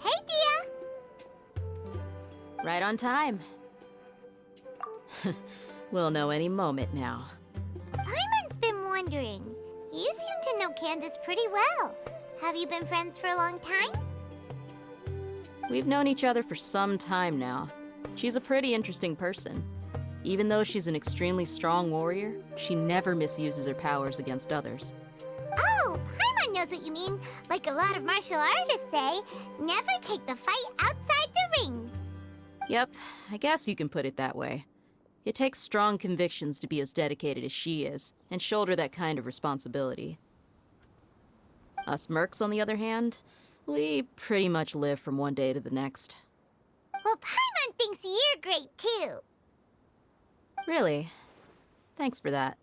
Hey, Dia! Right on time. We'll know any moment now. Paimon's been wondering. You seem to know Candace pretty well. Have you been friends for a long time? We've known each other for some time now. She's a pretty interesting person. Even though she's an extremely strong warrior, she never misuses her powers against others. Oh, Paimon knows what you mean. Like a lot of martial artists say, never take the fight outside the ring. Yep, I guess you can put it that way. It takes strong convictions to be as dedicated as she is, and shoulder that kind of responsibility. Us mercs, on the other hand, we pretty much live from one day to the next. Well, Paimon thinks you're great, too. Really? Thanks for that.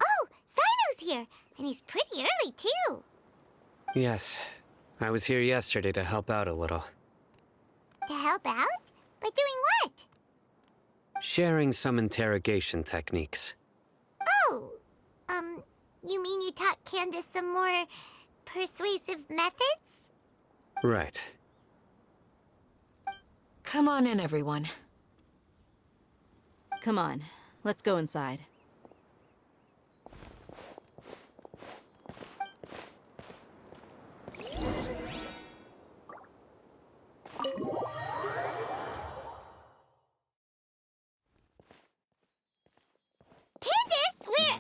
Oh, Sino's here, and he's pretty early, too. Yes. I was here yesterday to help out a little. To help out? By doing what? Sharing some interrogation techniques. Oh, you mean you taught Candace some more persuasive methods? Right. Come on in, everyone. Come on, let's go inside. Candace, where?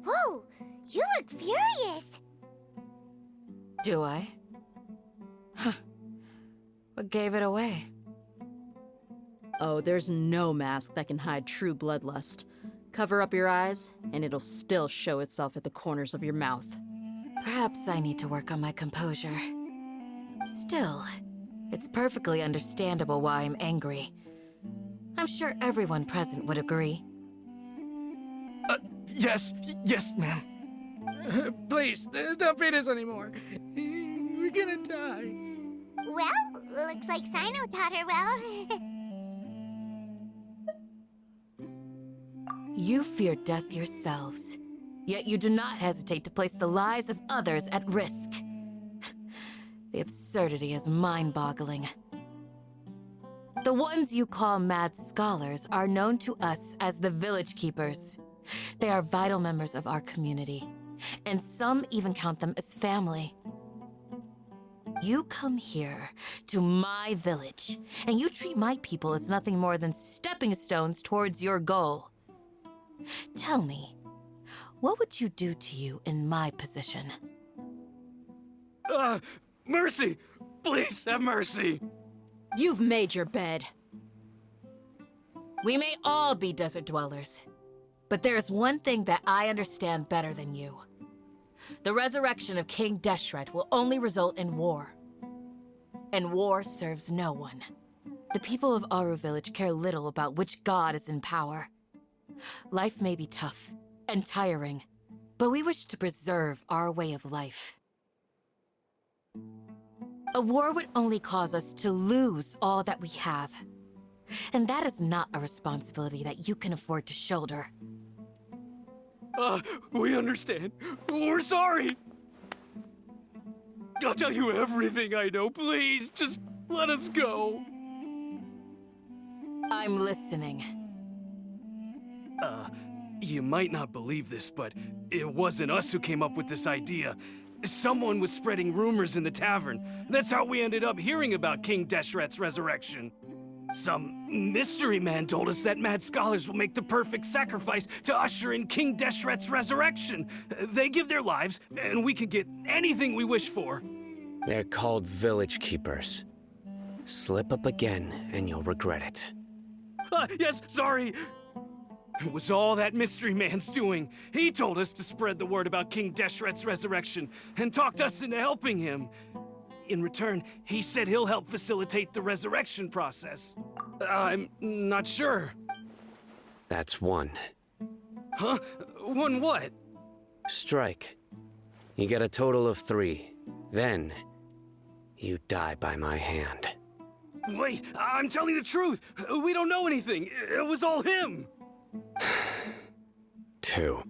Whoa, you look furious. Do I? Huh. What gave it away? Oh, there's no mask that can hide true bloodlust. Cover up your eyes, and it'll still show itself at the corners of your mouth. Perhaps I need to work on my composure. Still, it's perfectly understandable why I'm angry. I'm sure everyone present would agree. Yes, ma'am. Please, don't beat us anymore. We're gonna die. Well, looks like Sino taught her well. You fear death yourselves, yet you do not hesitate to place the lives of others at risk. The absurdity is mind-boggling. The ones you call mad scholars are known to us as the Village Keepers. They are vital members of our community, and some even count them as family. You come here to my village, and you treat my people as nothing more than stepping stones towards your goal. Tell me, what would you do to you in my position? Mercy! Please have mercy! You've made your bed. We may all be desert dwellers, but there's one thing that I understand better than you. The resurrection of King Deshret will only result in war. And war serves no one. The people of Aru Village care little about which god is in power. Life may be tough and tiring, but we wish to preserve our way of life. A war would only cause us to lose all that we have. And that is not a responsibility that you can afford to shoulder. We understand. We're sorry! I'll tell you everything I know, please. Just let us go. I I'm listening. You might not believe this, but it wasn't us who came up with this idea. Someone was spreading rumors in the tavern. That's how we ended up hearing about King Deshret's resurrection. Some mystery man told us that mad scholars will make the perfect sacrifice to usher in King Deshret's resurrection. They give their lives, and we can get anything we wish for. They're called village keepers. Slip up again, and you'll regret it. Yes, sorry. It was all that mystery man's doing. He told us to spread the word about King Deshret's resurrection and talked us into helping him. In return, he said he'll help facilitate the resurrection process. I'm not sure. That's one. Huh? One what? Strike. You get a total of 3. Then, you die by my hand. Wait, I'm telling the truth. We don't know anything. It was all him. 2.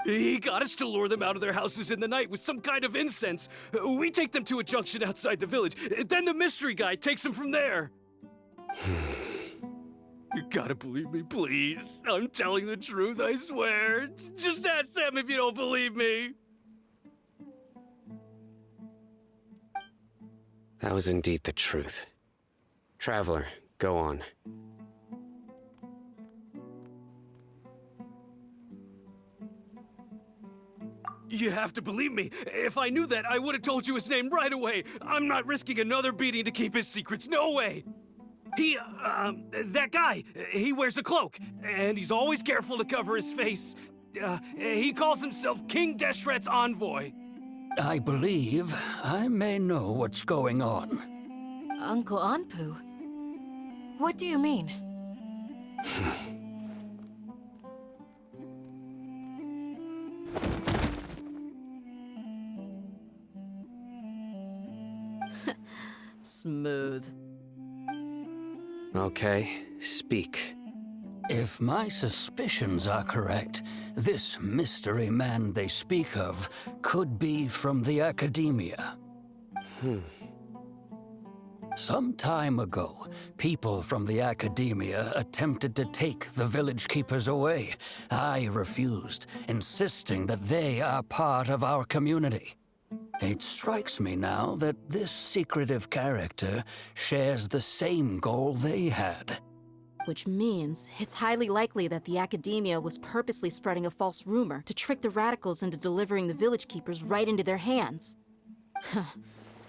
He got us to lure them out of their houses in the night with some kind of incense. We take them to a junction outside the village. Then the mystery guy takes them from there. You gotta believe me, please. I'm telling the truth, I swear. Just ask them if you don't believe me. That was indeed the truth. Traveler, go on. You have to believe me. If I knew that, I would have told you his name right away. I'm not risking another beating to keep his secrets. No way. That guy, he wears a cloak, and he's always careful to cover his face. He calls himself King Deshret's envoy. I believe I may know what's going on. Uncle Anpu? What do you mean? Smooth. Okay, speak. If my suspicions are correct, this mystery man they speak of could be from the academia. Some time ago, people from the academia attempted to take the village keepers away. I refused, insisting that they are part of our community. It strikes me now that this secretive character shares the same goal they had. Which means it's highly likely that the academia was purposely spreading a false rumor to trick the radicals into delivering the village keepers right into their hands.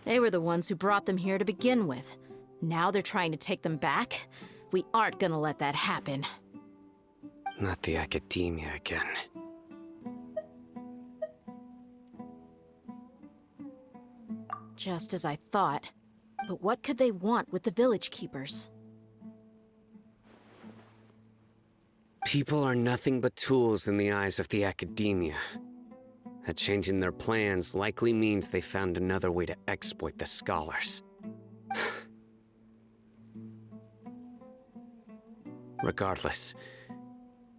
They were the ones who brought them here to begin with. Now they're trying to take them back? We aren't gonna let that happen. Not the academia again. Just as I thought. But what could they want with the village keepers? People are nothing but tools in the eyes of the academia. A change in their plans likely means they found another way to exploit the scholars. Regardless,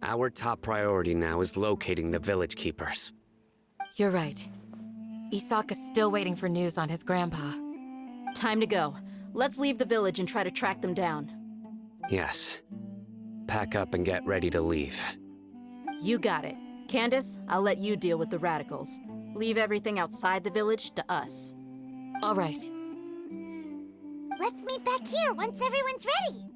our top priority now is locating the village keepers. You're right. Isaka's still waiting for news on his grandpa. Time to go. Let's leave the village and try to track them down. Yes. Pack up and get ready to leave. You got it. Candace, I'll let you deal with the radicals. Leave everything outside the village to us. All right. Let's meet back here once everyone's ready.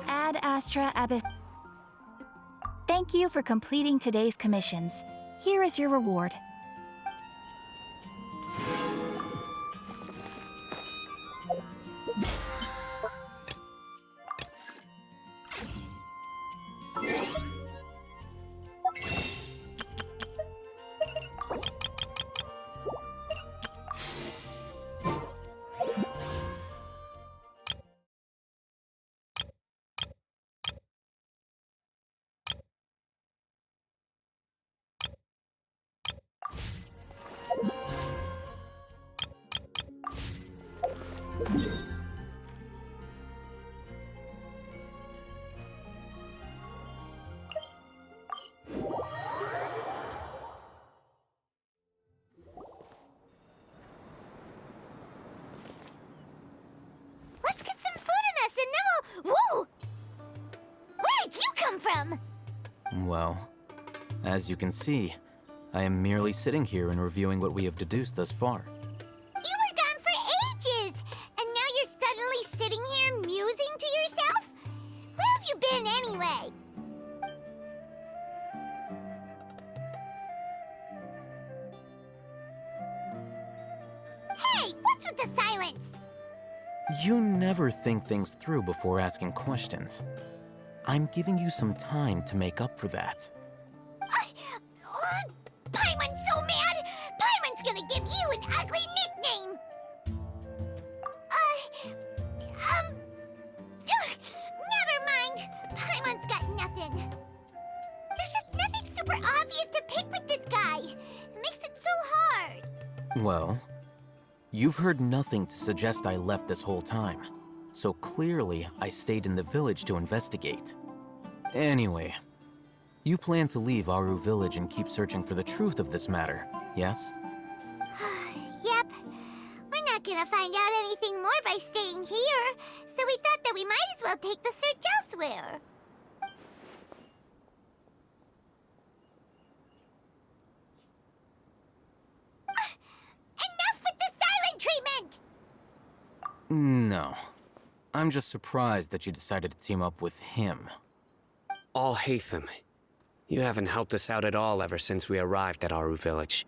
Ad Astra Abyss. Thank you for completing today's commissions. Here is your reward. Well, as you can see, I am merely sitting here and reviewing what we have deduced thus far. You were gone for ages, and now you're suddenly sitting here musing to yourself? Where have you been anyway? Hey, what's with the silence? You never think things through before asking questions. I'm giving you some time to make up for that. Paimon's so mad! Paimon's gonna give you an ugly nickname! Never mind. Paimon's got nothing. There's just nothing super obvious to pick with this guy. It makes it so hard. Well, you've heard nothing to suggest I left this whole time, so clearly I stayed in the village to investigate. Anyway, you plan to leave Aru Village and keep searching for the truth of this matter, yes? Yep. We're not gonna find out anything more by staying here, so we thought that we might as well take the search elsewhere. Enough with the silent treatment! No. I'm just surprised that you decided to team up with him. Alhaitham, you haven't helped us out at all ever since we arrived at Aru Village.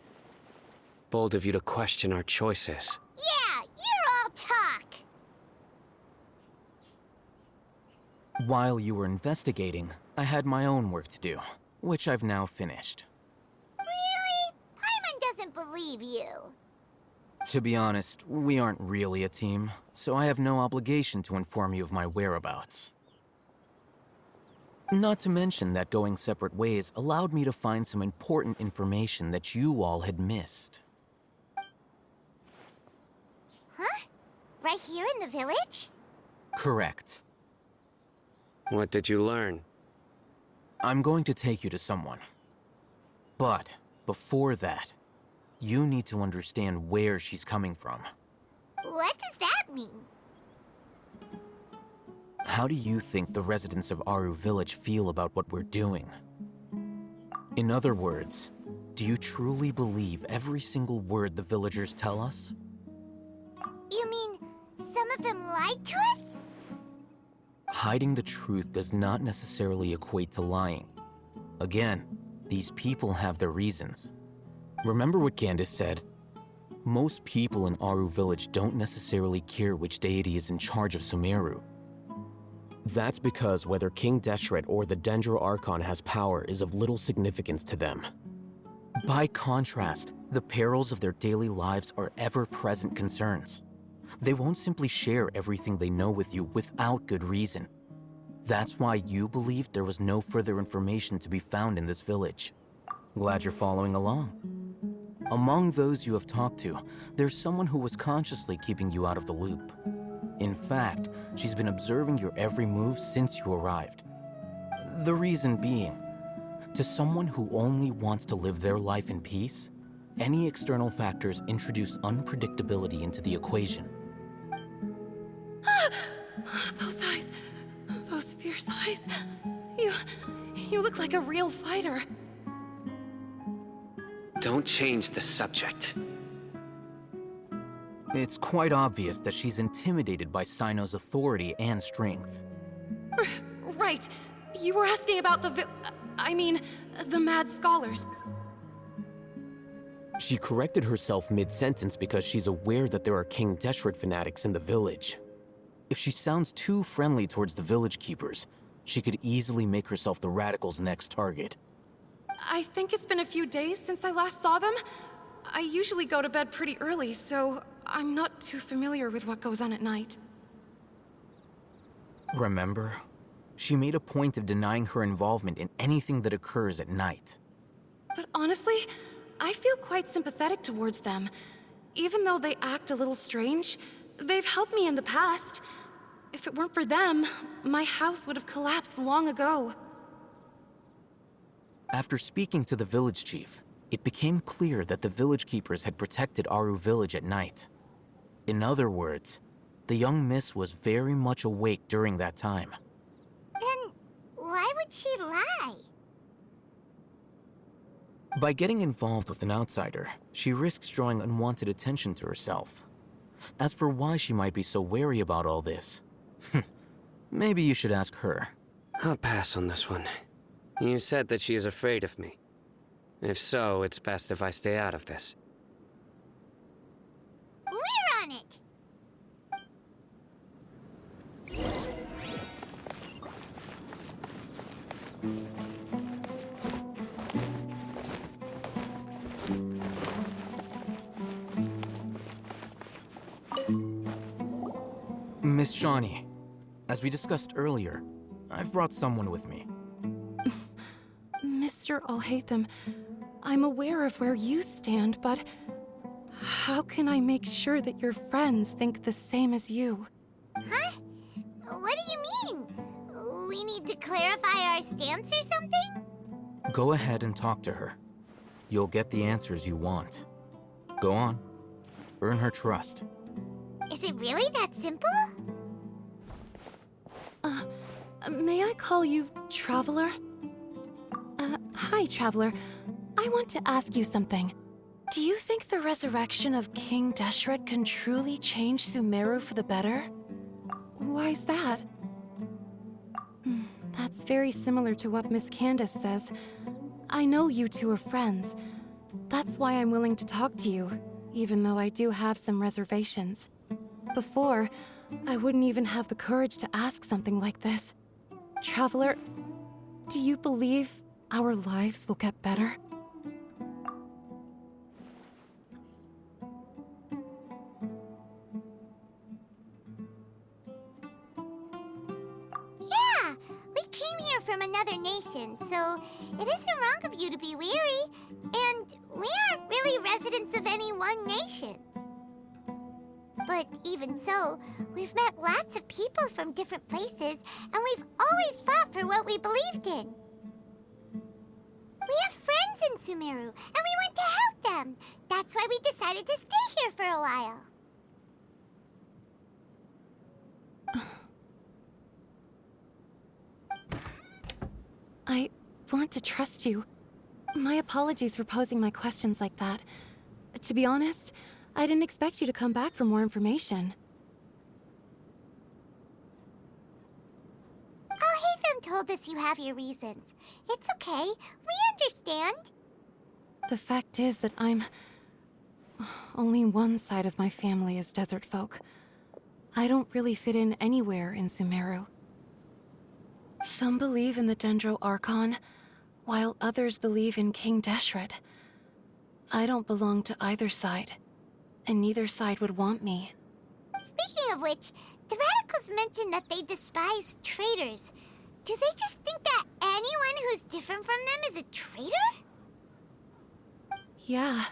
Bold of you to question our choices. Yeah, you're all talk! While you were investigating, I had my own work to do, which I've now finished. Really? Paimon doesn't believe you. To be honest, we aren't really a team, so I have no obligation to inform you of my whereabouts. Not to mention that going separate ways allowed me to find some important information that you all had missed. Huh? Right here in the village? Correct. What did you learn? I'm going to take you to someone. But before that, you need to understand where she's coming from. What does that mean? How do you think the residents of Aru Village feel about what we're doing? In other words, do you truly believe every single word the villagers tell us? You mean some of them lied to us? Hiding the truth does not necessarily equate to lying. Again, these people have their reasons. Remember what Candace said? Most people in Aru Village don't necessarily care which deity is in charge of Sumeru. That's because whether King Deshret or the Dendro Archon has power is of little significance to them. By contrast, the perils of their daily lives are ever-present concerns. They won't simply share everything they know with you without good reason. That's why you believed there was no further information to be found in this village. Glad you're following along. Among those you have talked to, there's someone who was consciously keeping you out of the loop. In fact, she's been observing your every move since you arrived. The reason being, to someone who only wants to live their life in peace, any external factors introduce unpredictability into the equation. Those eyes, those fierce eyes. You look like a real fighter. Don't change the subject. It's quite obvious that she's intimidated by Sino's authority and strength. Right. You were asking about the the mad scholars. She corrected herself mid-sentence because she's aware that there are King Deshret fanatics in the village. If she sounds too friendly towards the village keepers, she could easily make herself the radicals' next target. I think it's been a few days since I last saw them. I usually go to bed pretty early, so I'm not too familiar with what goes on at night. Remember? She made a point of denying her involvement in anything that occurs at night. But honestly, I feel quite sympathetic towards them. Even though they act a little strange, they've helped me in the past. If it weren't for them, my house would have collapsed long ago. After speaking to the village chief, it became clear that the village keepers had protected Aru Village at night. In other words, the young miss was very much awake during that time. Then why would she lie? By getting involved with an outsider, she risks drawing unwanted attention to herself. As for why she might be so wary about all this, maybe you should ask her. I'll pass on this one. You said that she is afraid of me. If so, it's best if I stay out of this. We're on it! Miss Shawnee, as we discussed earlier, I've brought someone with me. Mr. Alhaitham, I'm aware of where you stand, but how can I make sure that your friends think the same as you? Huh? What do you mean? We need to clarify our stance or something? Go ahead and talk to her. You'll get the answers you want. Go on. Earn her trust. Is it really that simple? May I call you Traveler? Hi, Traveler. I want to ask you something. Do you think the resurrection of King Deshret can truly change Sumeru for the better? Why's that? That's very similar to what Miss Candace says. I know you two are friends. That's why I'm willing to talk to you, even though I do have some reservations. Before, I wouldn't even have the courage to ask something like this. Traveler, do you believe our lives will get better? Yeah! We came here from another nation, so it isn't wrong of you to be weary. And we aren't really residents of any one nation. But even so, we've met lots of people from different places, and we've always fought for what we believed in. We have friends in Sumeru, and we want to help them. That's why we decided to stay here for a while. I want to trust you. My apologies for posing my questions like that. To be honest, I didn't expect you to come back for more information. Alhaitham told us you have your reasons. It's okay. We understand. The fact is that only one side of my family is desert folk. I don't really fit in anywhere in Sumeru. Some believe in the Dendro Archon, while others believe in King Deshret. I don't belong to either side, and neither side would want me. Speaking of which, the Radicals mentioned that they despise traitors. Do they just think that anyone who's different from them is a traitor? Yeah.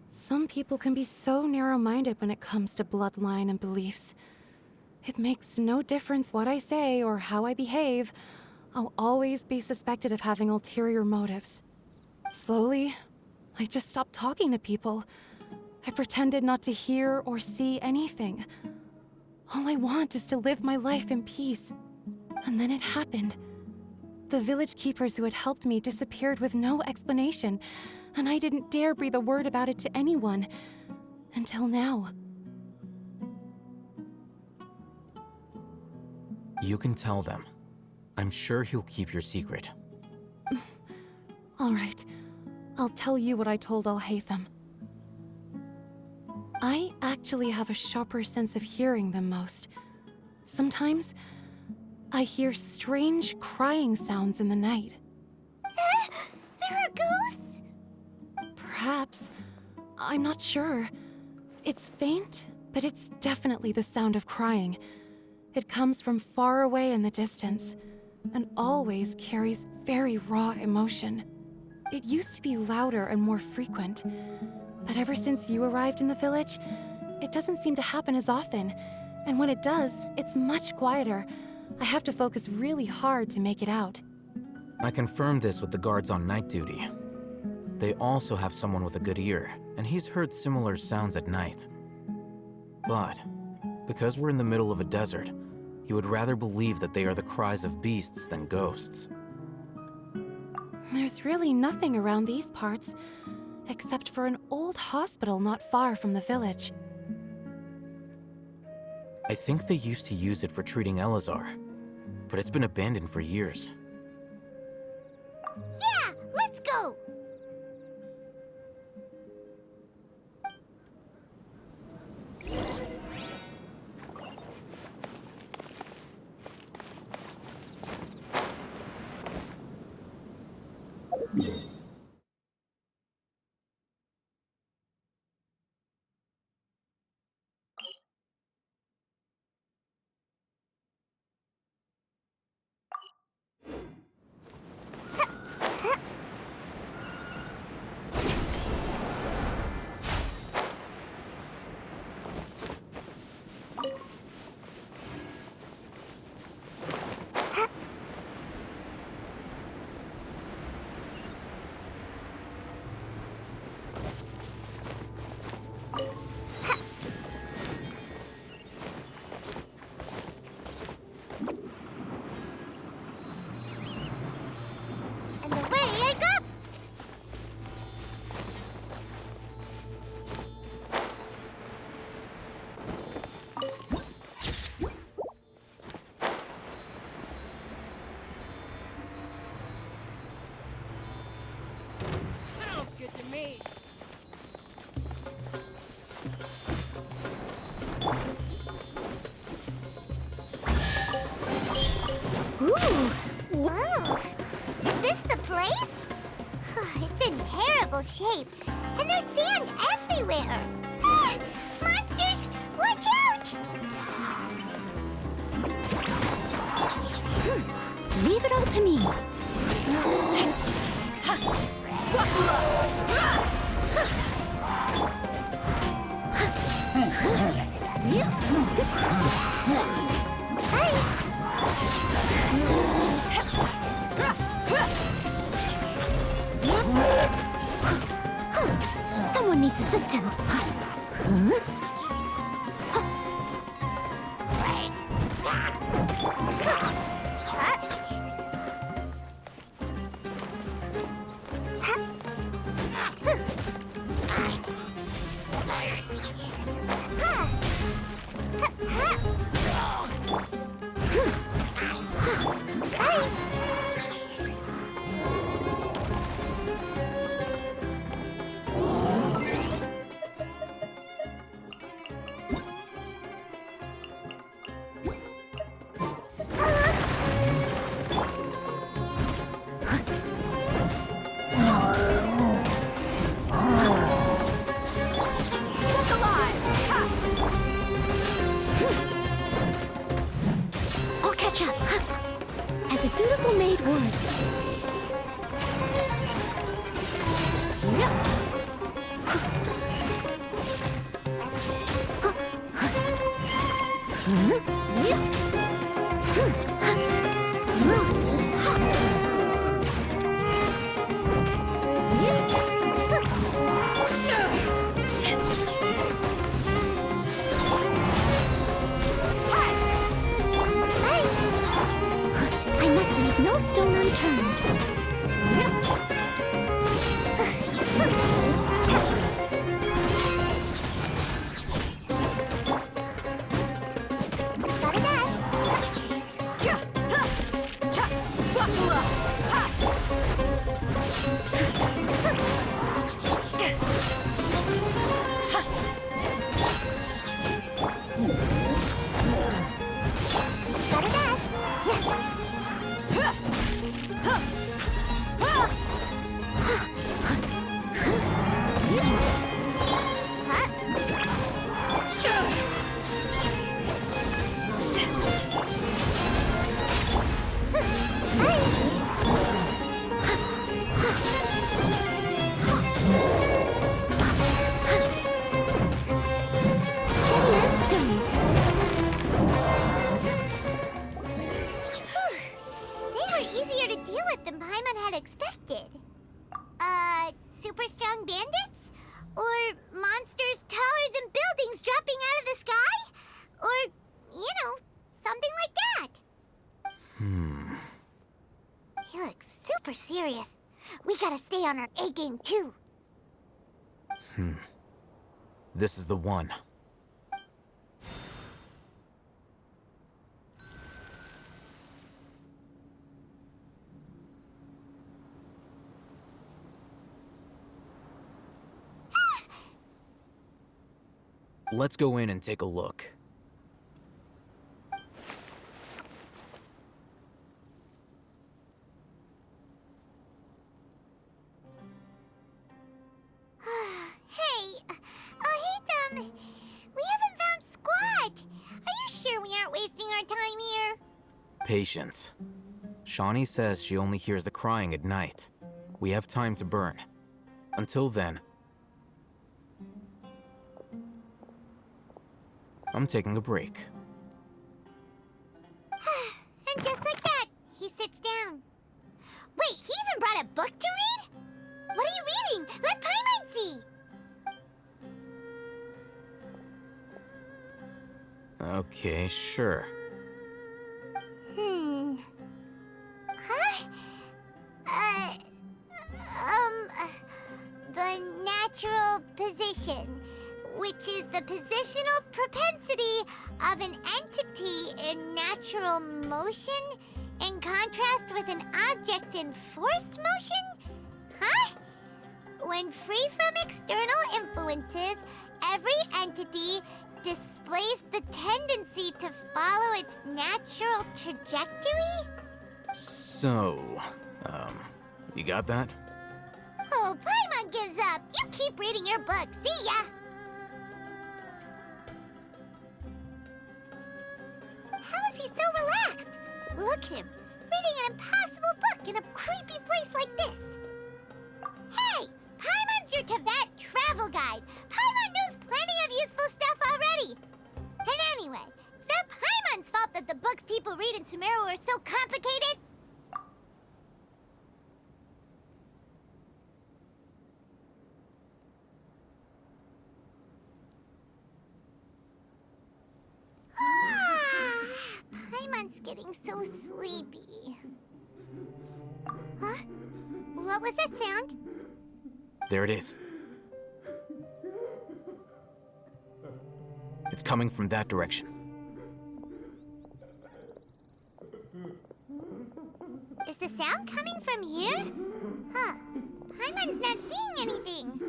Some people can be so narrow-minded when it comes to bloodline and beliefs. It makes no difference what I say or how I behave. I'll always be suspected of having ulterior motives. Slowly, I just stopped talking to people. I pretended not to hear or see anything. All I want is to live my life in peace. And then it happened. The village keepers who had helped me disappeared with no explanation, and I didn't dare breathe a word about it to anyone. Until now. You can tell them. I'm sure he'll keep your secret. All right. I'll tell you what I told Alhaitham. I actually have a sharper sense of hearing than most. Sometimes, I hear strange crying sounds in the night. There are ghosts? Perhaps. I'm not sure. It's faint, but it's definitely the sound of crying. It comes from far away in the distance, and always carries very raw emotion. It used to be louder and more frequent, but ever since you arrived in the village, it doesn't seem to happen as often, and when it does, it's much quieter. I have to focus really hard to make it out. I confirmed this with the guards on night duty. They also have someone with a good ear, and he's heard similar sounds at night. But, because we're in the middle of a desert, he would rather believe that they are the cries of beasts than ghosts. There's really nothing around these parts, except for an old hospital not far from the village. I think they used to use it for treating Elazar, but it's been abandoned for years. Yeah, let's go! And away I go! Sounds good to me. Ooh! Whoa! Is this the place? It's in terrible shape, and there's sand everywhere. Ah, monsters, watch out! Leave it all to me. Someone needs assistance. I'll catch up. As a dutiful maid would. I must leave no stone unturned. Gotta dash. Gotta dash. Steady as stone. They were easier to deal with than Paimon had expected. Super strong bandits? Or monsters taller than buildings dropping out of the sky? Or, something like that. He looks super serious. We gotta stay on our A game too. This is the one. Let's go in and take a look. Hey, Ethan, we haven't found Squat. Are you sure we aren't wasting our time here? Patience. Shawnee says she only hears the crying at night. We have time to burn. Until then, I'm taking a break. And just like that, he sits down. Wait, he even brought a book to read? What are you reading? Let Paimon see! Okay, sure. Huh? The natural position, which is the positional propensity of an entity in natural motion in contrast with an object in forced motion? Huh? When free from external influences, every entity displays the tendency to follow its natural trajectory? So, you got that? Oh, Paimon gives up. You keep reading your book. See ya! How is he so relaxed? Look at him, reading an impossible book in a creepy place like this. Hey! Paimon's your Tibet travel guide. Paimon knows plenty of useful stuff already. And anyway, it's not Paimon's fault that the books people read in Sumeru are so complicated. Paimon's getting so sleepy. Huh? What was that sound? There it is. It's coming from that direction. Is the sound coming from here? Huh. Paimon's not seeing anything.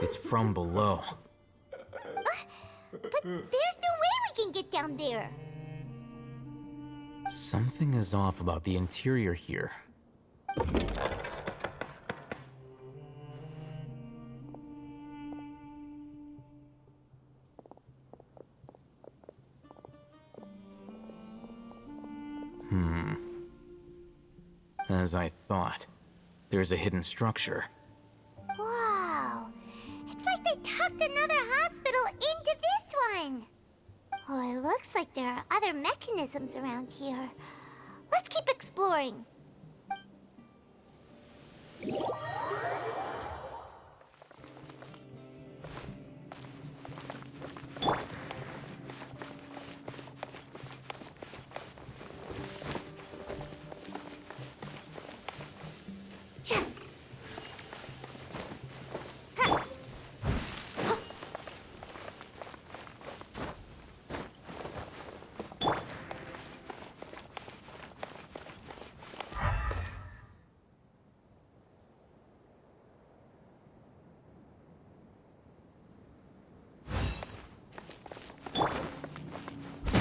It's from below. But there's no way we can get down there. Something is off about the interior here. As I thought, there's a hidden structure. Wow. It's like they tucked another hospital into this one. Oh, it looks like there are other mechanisms around here. Let's keep exploring.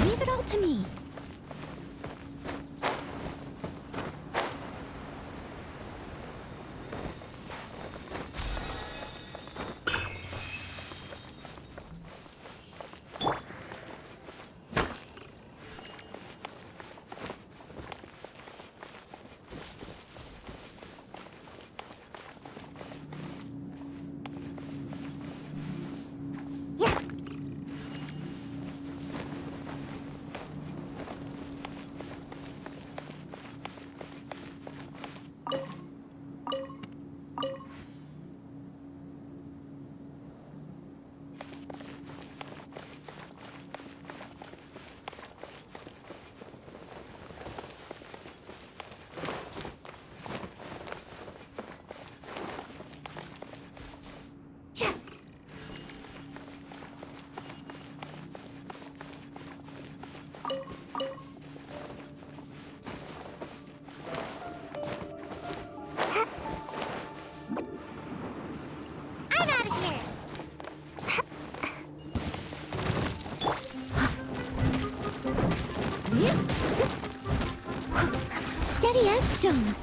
Leave it all to me. Steady as stone.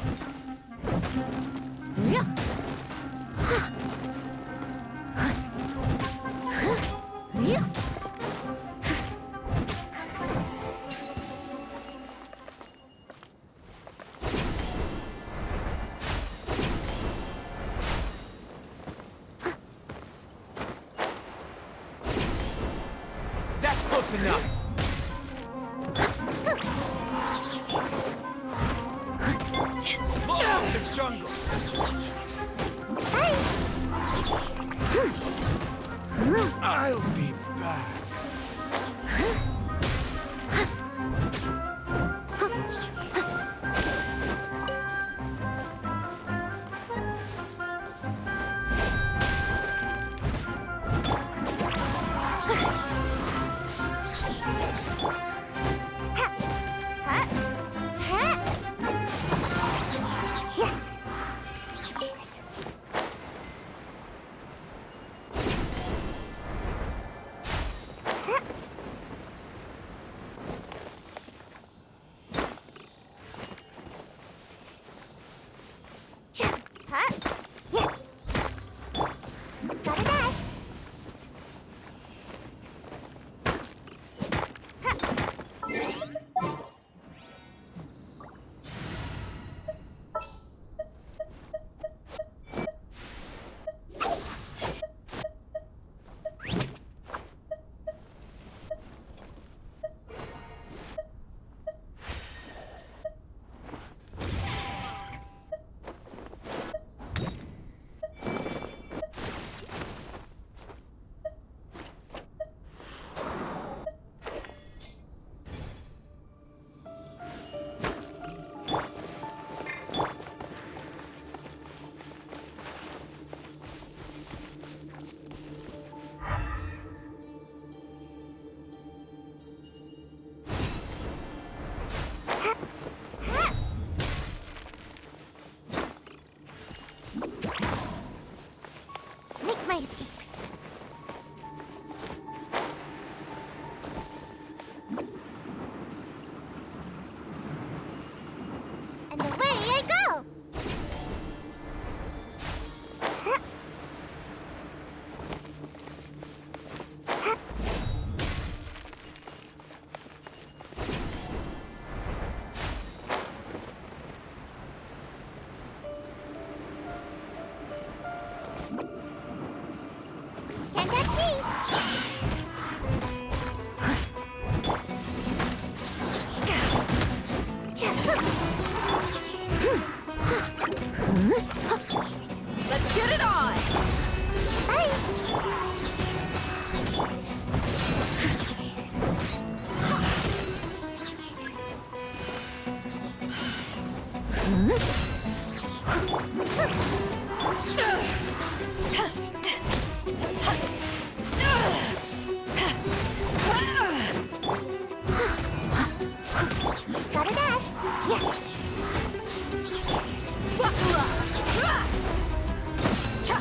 That's close enough. Look out the jungle. I'll be back. Gotta dash. Make my escape. And away I go! Can't catch me! Let's get it on! Gotta dash. Yeah. Buckle up! Cha!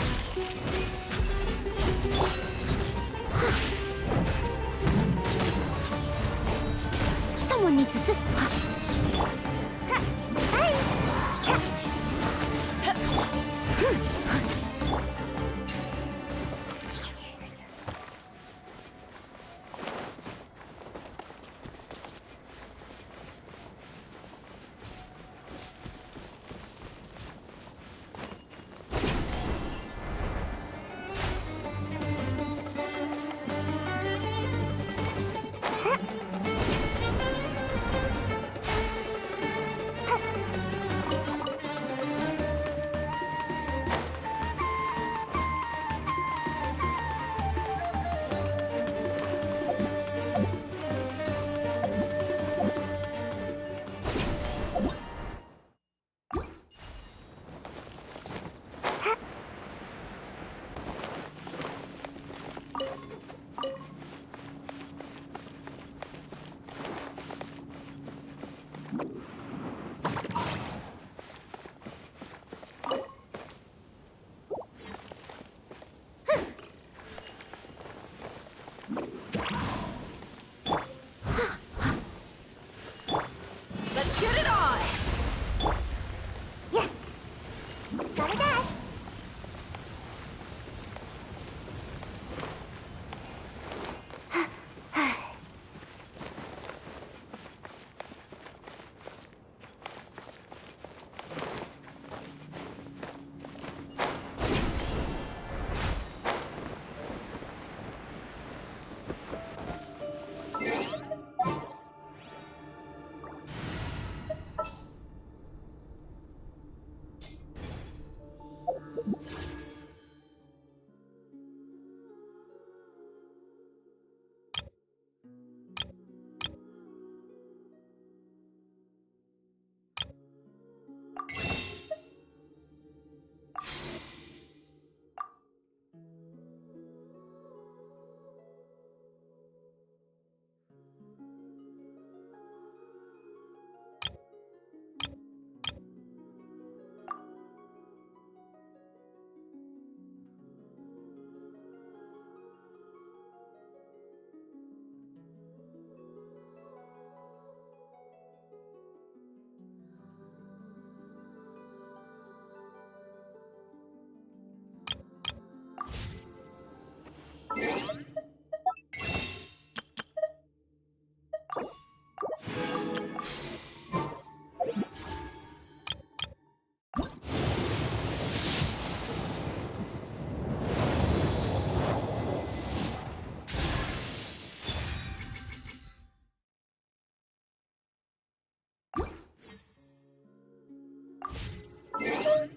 Someone needs assist. Huh?